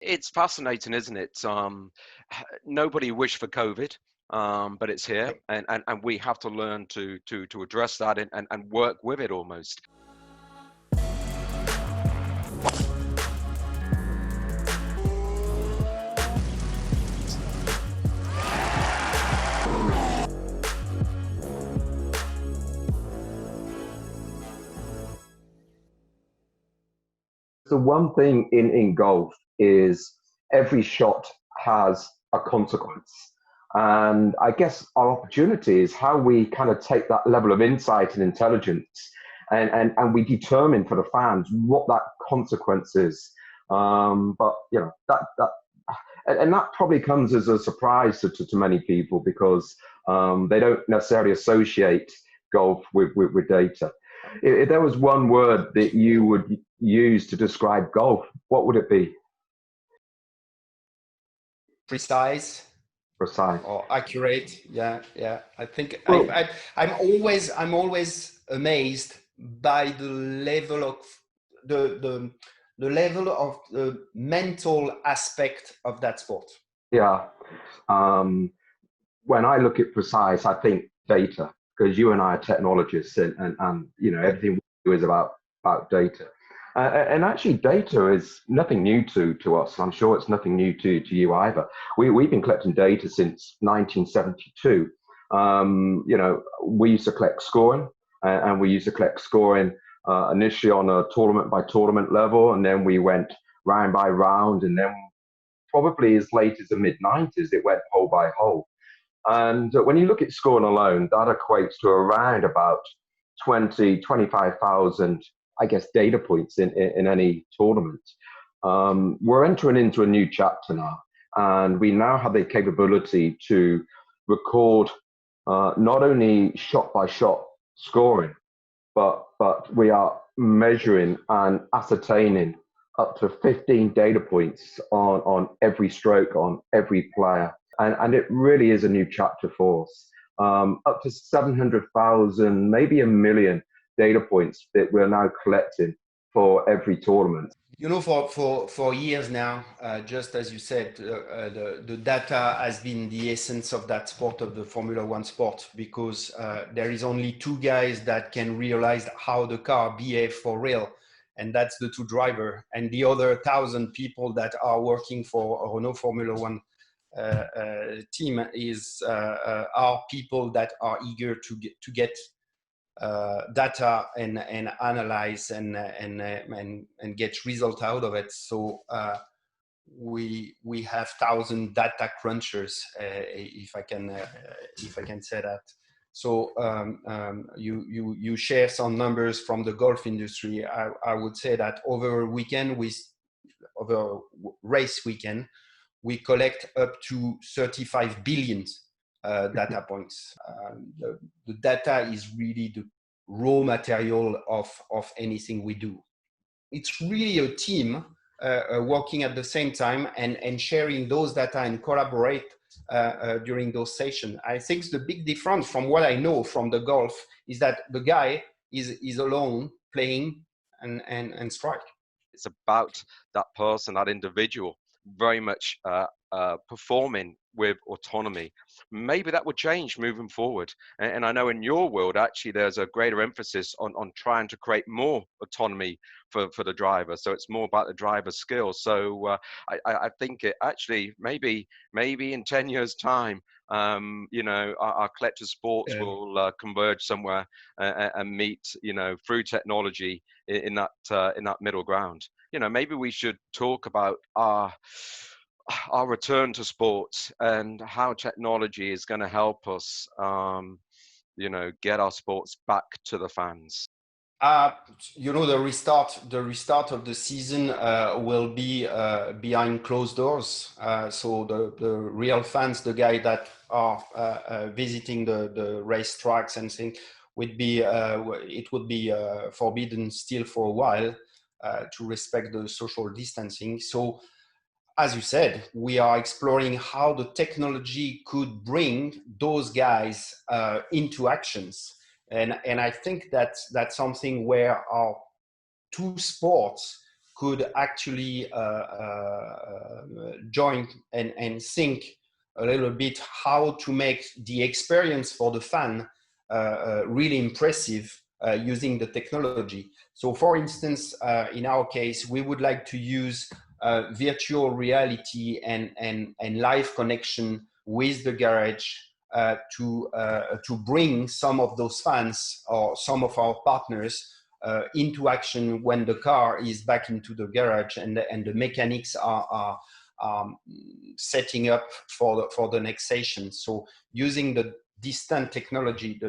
It's fascinating, isn't it? Nobody wished for COVID, but it's here, and we have to learn to address that and work with it almost. The one thing in golf is every shot has a consequence. And I guess our opportunity is how we kind of take that level of insight and intelligence and we determine for the fans what that consequence is. But you know and that probably comes as a surprise to many people because they don't necessarily associate golf with data. If there was one word that you would use to describe golf, what would it be? Precise. Precise. Or accurate. Yeah. I think Well, I'm always amazed by the level of the level of the mental aspect of that sport. yeah. When I look at precise, I think data, because you and I are technologists and you know, everything we do is about data. And actually, data is nothing new to us. I'm sure it's nothing new to you either. We've been collecting data since 1972. You know, we used to collect scoring, and we used to collect scoring initially on a tournament by tournament level, and then we went round by round, and then probably as late as the mid 90s, it went hole by hole. And when you look at scoring alone, that equates to around about 25,000, I guess, data points in any tournament. We're entering into a new chapter now, and we now have the capability to record not only shot by shot scoring, but we are measuring and ascertaining up to 15 data points on every stroke, on every player. And it really is a new chapter for us. Up to 700,000, maybe 1 million data points that we're now collecting for every tournament. You know, for years now, just as you said, the data has been the essence of that sport, of the Formula One sport, because there is only two guys that can realize how the car behaves for real, and that's the two drivers. And the other 1,000 people that are working for a Renault Formula One team are people that are eager to get data and analyze and get result out of it. So we have 1,000 data crunchers, if I can say that. So you share some numbers from the golf industry. I would say that over race weekend, we collect up to 35 billion data points. The data is really the raw material of anything we do. It's really a team working at the same time and sharing those data and collaborate during those sessions. I think the big difference from what I know from the golf is that the guy is alone playing and strike. It's about that person, that individual, very much performing with autonomy. Maybe that would change moving forward. And I know in your world, actually, there's a greater emphasis on trying to create more autonomy for the driver. So it's more about the driver's skills. So I think it actually, maybe in 10 years' time, you know, our collective sports will converge somewhere and meet, you know, through technology in that middle ground. You know, maybe we should talk about our return to sports and how technology is going to help us, you know, get our sports back to the fans. You know, the restart of the season will be behind closed doors. So the real fans, the guys that are visiting the race tracks and things, it would be forbidden still for a while to respect the social distancing. So, as you said, we are exploring how the technology could bring those guys into actions. And I think that's something where our two sports could actually join and think a little bit how to make the experience for the fan really impressive using the technology. So for instance, in our case, we would like to use virtual reality and live connection with the garage to bring some of those fans or some of our partners into action when the car is back into the garage and the mechanics are setting up for the next session. So using the distant technology,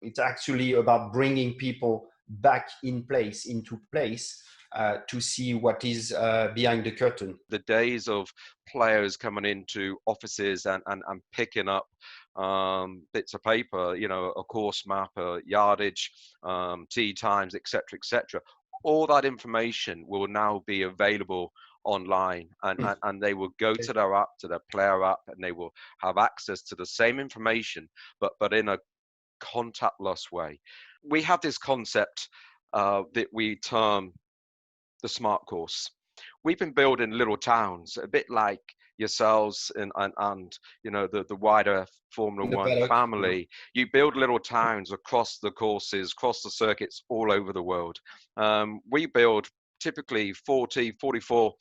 it's actually about bringing people back into place to see what is behind the curtain. The days of players coming into offices and picking up bits of paper, you know, a course map, a yardage, tee times, etc., all that information will now be available online, and they will go to their app, to their player app, and they will have access to the same information, but in a contactless way. We have this concept that we term the smart course. We've been building little towns, a bit like yourselves and you know the wider Formula One family. You build little towns across the courses, across the circuits all over the world. We build typically 44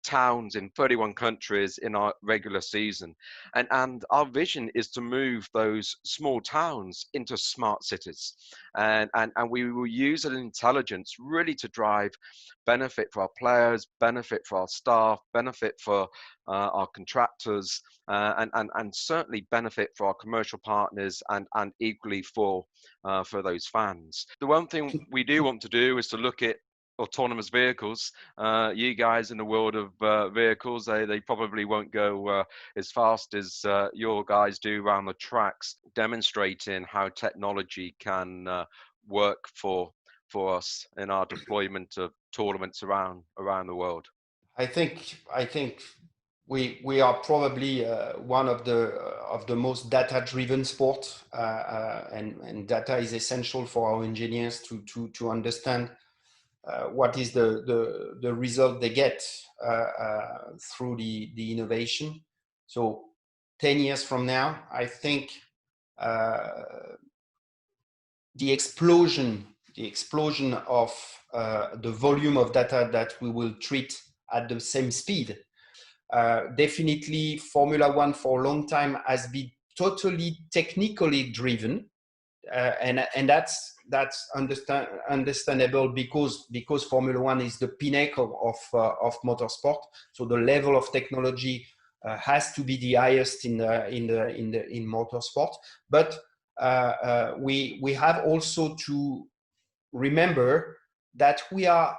towns in 31 countries in our regular season, and our vision is to move those small towns into smart cities, and we will use an intelligence really to drive benefit for our players, benefit for our staff, benefit for our contractors, and certainly benefit for our commercial partners, and equally for those fans. The one thing we do want to do is to look at autonomous vehicles. You guys in the world of vehicles, they probably won't go as fast as your guys do around the tracks, demonstrating how technology can work for us in our deployment of tournaments around the world. I think we are probably one of the most data-driven sports, and data is essential for our engineers to understand what is the result they get through the innovation. So 10 years from now, I think the explosion of the volume of data that we will treat at the same speed. Definitely Formula One for a long time has been totally technically driven, and that's understandable because Formula One is the pinnacle of motorsport. So the level of technology has to be the highest in motorsport. But we have also to remember that we are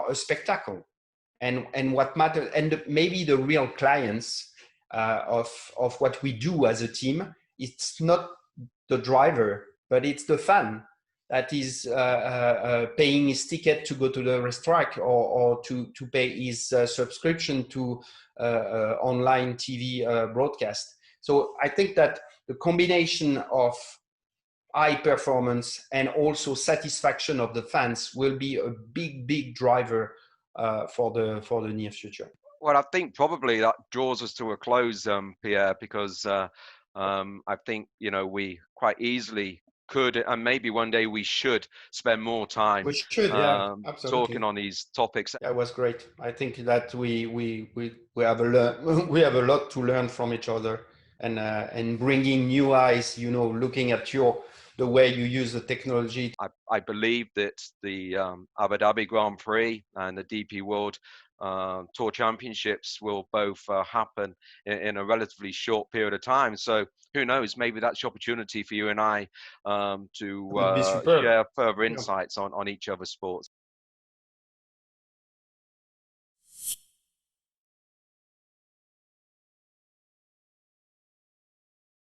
a spectacle, and what matters, and maybe the real clients of what we do as a team, it's not the driver, but it's the fan that is paying his ticket to go to the racetrack, or to pay his subscription to online TV broadcast. So I think that the combination of high performance and also satisfaction of the fans will be a big driver for the near future. Well, I think probably that draws us to a close, Pierre, because I think, you know, we quite easily could, and maybe one day we should spend more time talking on these topics. That was great. I think that we have a lot to learn from each other, and bringing new eyes, you know, looking at the way you use the technology. I believe that the Abu Dhabi Grand Prix and the DP World Tour Championships will both happen in a relatively short period of time. So who knows, maybe that's the opportunity for you and I to share further insights on each other's sports.